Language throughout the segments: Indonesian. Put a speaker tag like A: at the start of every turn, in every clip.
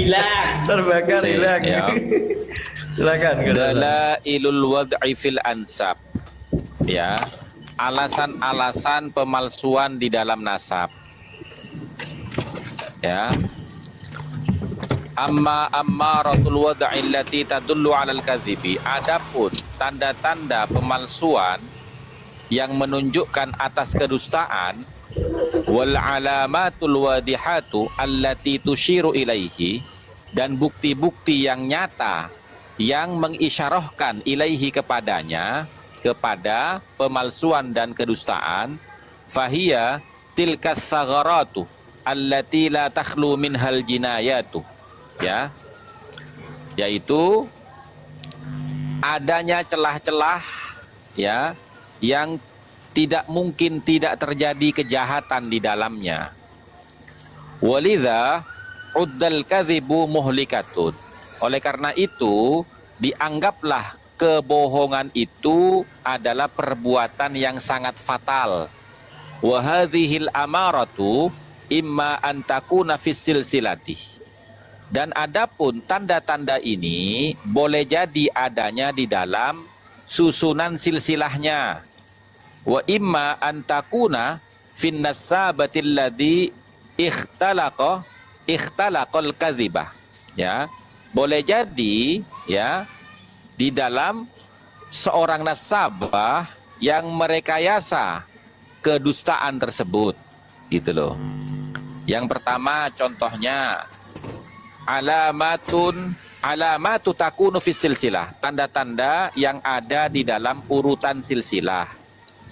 A: hilang.
B: Terbakar hilang.
C: Ya.
B: Silakan.
C: Dalailul wad'i fil ansab. Ya. Alasan-alasan pemalsuan di dalam nasab. Ya. Ammaratul wad'i allati tadullu 'alal kadhibi. Adapun tanda-tanda pemalsuan yang menunjukkan atas kedustaan, wal alamatul wadihatu allati tusyiru ilaihi, dan bukti-bukti yang nyata yang mengisyarahkan ilaihi kepadanya, kepada pemalsuan dan kedustaan, fahiya tilkas thagaratu allati la takhlu minhal jinayatu, ya, yaitu adanya celah-celah, ya, yang tidak mungkin tidak terjadi kejahatan di dalamnya. Walidha uddal kadhibu muhlikatun. Oleh karena itu dianggaplah kebohongan itu adalah perbuatan yang sangat fatal. Wa hadhil amaratu imma an takuna fis silsilati. Dan adapun tanda-tanda ini boleh jadi adanya di dalam susunan silsilahnya. Wa imma an takuna fin nasabatil ladzi ikhtalaqal kadzibah. Ya, boleh jadi, ya, di dalam seorang nasabah yang merekayasa kedustaan tersebut, gitu loh. Yang pertama contohnya alamatu takunu fis silsilah, tanda-tanda yang ada di dalam urutan silsilah.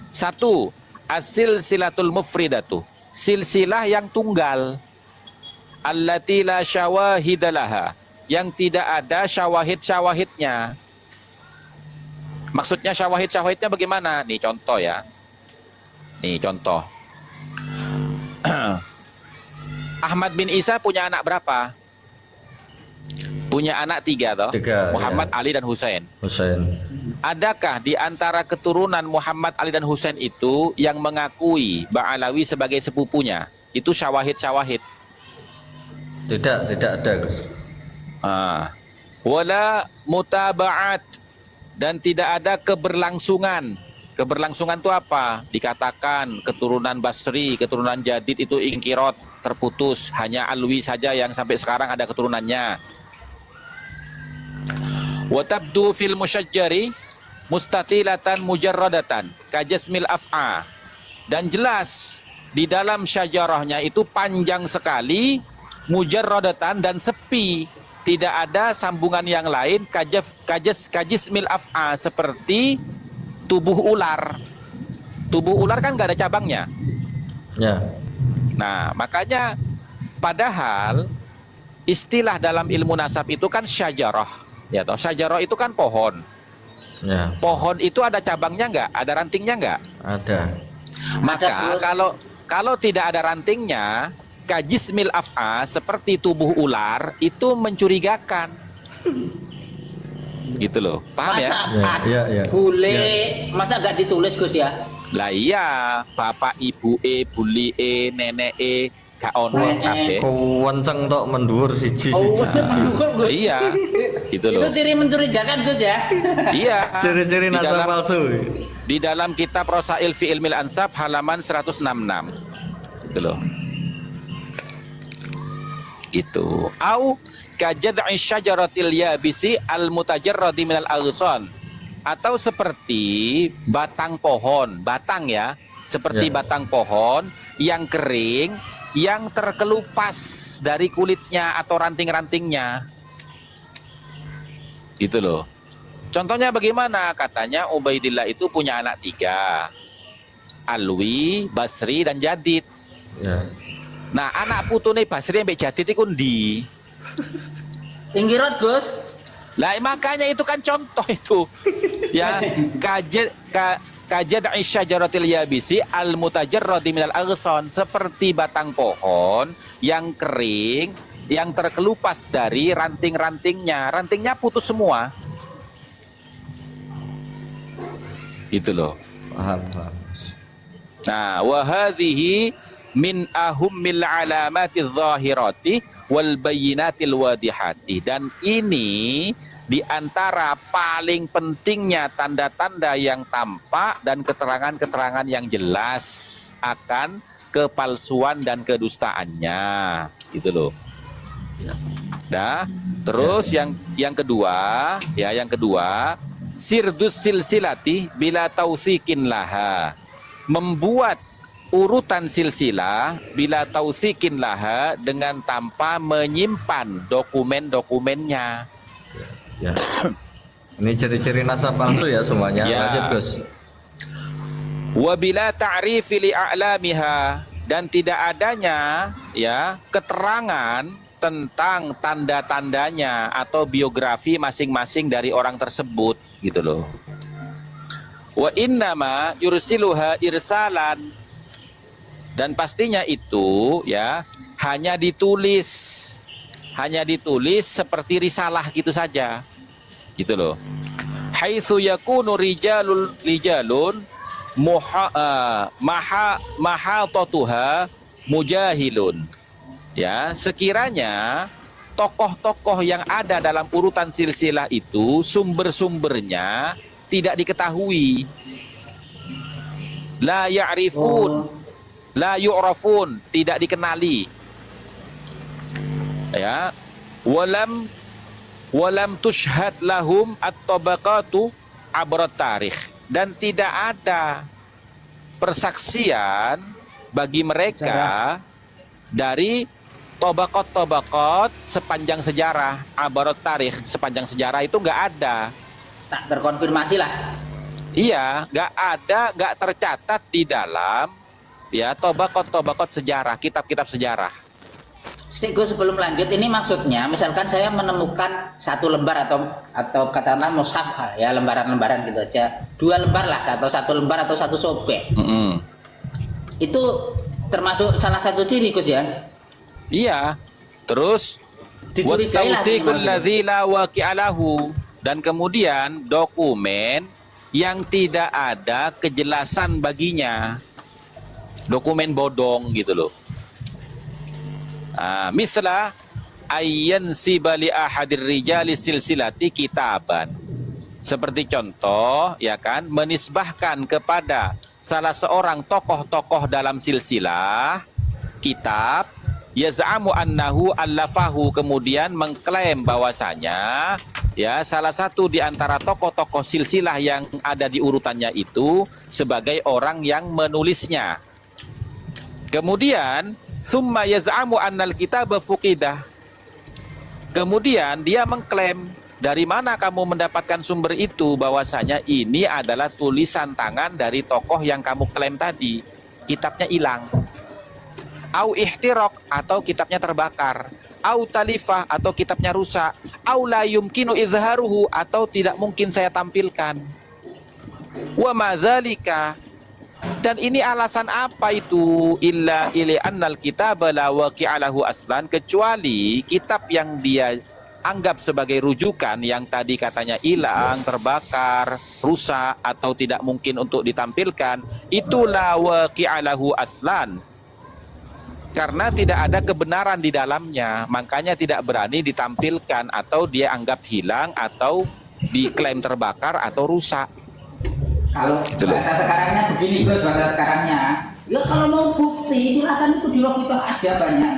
C: Satu, as-silsilatul mufridatu, silsilah yang tunggal, allati la syawahidalaha, yang tidak ada syawahid-syawahidnya. Maksudnya syawahid-syawahidnya bagaimana? Nih contoh, ya. Nih contoh. Ahmad bin Isa punya anak berapa? Punya anak 3 toh?
B: 3,
C: Muhammad,
B: ya.
C: Ali, dan Husain. Adakah di antara keturunan Muhammad, Ali, dan Husain itu yang mengakui Ba'alawi sebagai sepupunya? Itu syawahid-syawahid.
B: Tidak ada, Gus.
C: Wala mutaba'at, dan tidak ada keberlangsungan. Keberlangsungan itu apa? Dikatakan keturunan Basri, keturunan Jadid itu ingkirot, terputus. Hanya Alwi saja yang sampai sekarang ada keturunannya. Wa tabdu fil musyajjari mustatilatan mujarradatan kajasmil af'a. Dan jelas di dalam syajarahnya itu panjang sekali, mujarradatan, dan sepi. Tidak ada sambungan yang lain, kajismil af'a, seperti tubuh ular. Tubuh ular kan nggak ada cabangnya.
B: Ya.
C: Nah, makanya padahal istilah dalam ilmu nasab itu kan syajarah, ya toh. Syajarah itu kan pohon.
B: Ya.
C: Pohon itu ada cabangnya nggak? Ada rantingnya nggak?
B: Ada.
C: Maka kalau tidak ada rantingnya, kajismil af'a, seperti tubuh ular, itu mencurigakan. Gitu loh, paham ya?
B: Ya.
A: Boleh, masa nggak ditulis, Gus, ya?
C: Lah iya, bapak ibu buli nenek gak ono kabeh.
B: Kenceng tok mendur siji.
C: Iya, gitu loh.
A: Itu ciri mencurigakan, Gus, ya?
C: Iya.
B: Ciri-ciri nasab palsu.
C: Di dalam kitab Rosail fi Ilmil Ansab halaman 166. Gitu loh. Itu. Au kajad'i syajaratil yabisi al-mutajarradi minal aghsan. Atau seperti batang pohon, batang ya, seperti batang pohon yang kering, yang terkelupas dari kulitnya atau ranting-rantingnya. Gitu loh. Contohnya bagaimana? Katanya Ubaidillah itu punya anak 3. Alwi, Basri, dan Jadid.
B: Ya.
C: Nah, anak putune Basri mbek Jadid iku ndi?
A: Ingkirot, Gus.
C: Lah makanya itu kan contoh itu. Ya, kajad syajaratil yabisi al mutajarradi minal aghsan, seperti batang pohon yang kering, yang terkelupas dari ranting-rantingnya. Rantingnya putus semua. Gitu loh.
B: Paham.
C: Nah, wa hadhihi min ahummil alamati zahirati wal bayyinatil wadihati. Dan ini di antara paling pentingnya tanda-tanda yang tampak dan keterangan-keterangan yang jelas akan kepalsuan dan kedustaannya, gitu loh. Nah, terus yang kedua, sirdus silsilati bila tausikin laha, membuat urutan silsilah bila tausikin laha dengan tanpa menyimpan dokumen-dokumennya.
B: Ya. Ini ciri-ciri nasab palsu ya semuanya.
C: Ya.
B: Lanjut Gus.
C: Wabila ta'rifi li'a'lamiha, dan tidak adanya ya keterangan tentang tanda-tandanya atau biografi masing-masing dari orang tersebut, gitu loh. Wa innama yursiluha irsalan, dan pastinya itu ya hanya ditulis seperti risalah gitu saja, gitu loh. Haitsu yakunu rijalun mahatatuha mujahilun. Ya, sekiranya tokoh-tokoh yang ada dalam urutan silsilah itu sumber-sumbernya tidak diketahui. La ya'rifun, la yu'rafun, tidak dikenali. Ya, walam tushhad lahum at-tabaqatu abrat tarikh, dan tidak ada persaksian bagi mereka dari tobakot sepanjang sejarah. Abarot tarikh, sepanjang sejarah itu nggak ada.
A: Tak terkonfirmasi lah.
C: Iya, nggak ada, nggak tercatat di dalam ya tobakot sejarah, kitab-kitab sejarah.
A: Gus, sebelum lanjut, ini maksudnya misalkan saya menemukan satu lembar atau katakanlah mushaf ya, lembaran-lembaran gitu aja, 2 lembar lah, atau 1 lembar atau 1 sobek. Itu termasuk salah satu ciri Gus ya?
C: Iya. Terus
A: Dicurigai lah
C: wattausiqul
A: gimana
C: ladzi la waqi'alahu, dan kemudian dokumen yang tidak ada kejelasan baginya, dokumen bodong gitu loh. Misla ayyan sibali ahadir rijali silsilati kitaban, seperti contoh ya kan, menisbahkan kepada salah seorang tokoh-tokoh dalam silsilah kitab, yaz'amu annahu allafahu, kemudian mengklaim bahwasanya ya salah satu di antara tokoh-tokoh silsilah yang ada di urutannya itu sebagai orang yang menulisnya. Kemudian summa yaz'amu annal kitaba fuqidah, kemudian dia mengklaim, dari mana kamu mendapatkan sumber itu, bahwasanya ini adalah tulisan tangan dari tokoh yang kamu klaim tadi, kitabnya hilang. Au ihtiraq, atau kitabnya terbakar. Au talifah, atau kitabnya rusak. Au la yumkinu izharuhu, atau tidak mungkin saya tampilkan. Wa madzalika, dan ini alasan apa itu? Illa annal kitaba la waqi'alahu aslan, kecuali kitab yang dia anggap sebagai rujukan yang tadi katanya hilang, terbakar, rusak, atau tidak mungkin untuk ditampilkan, itu la waqi'alahu aslan, karena tidak ada kebenaran di dalamnya, makanya tidak berani ditampilkan, atau dia anggap hilang, atau diklaim terbakar atau rusak.
A: Kalau bahasa sekarangnya begini Gus, bahasa sekarangnya, ya kalau mau bukti silakan, itu di Roh itu ada banyak.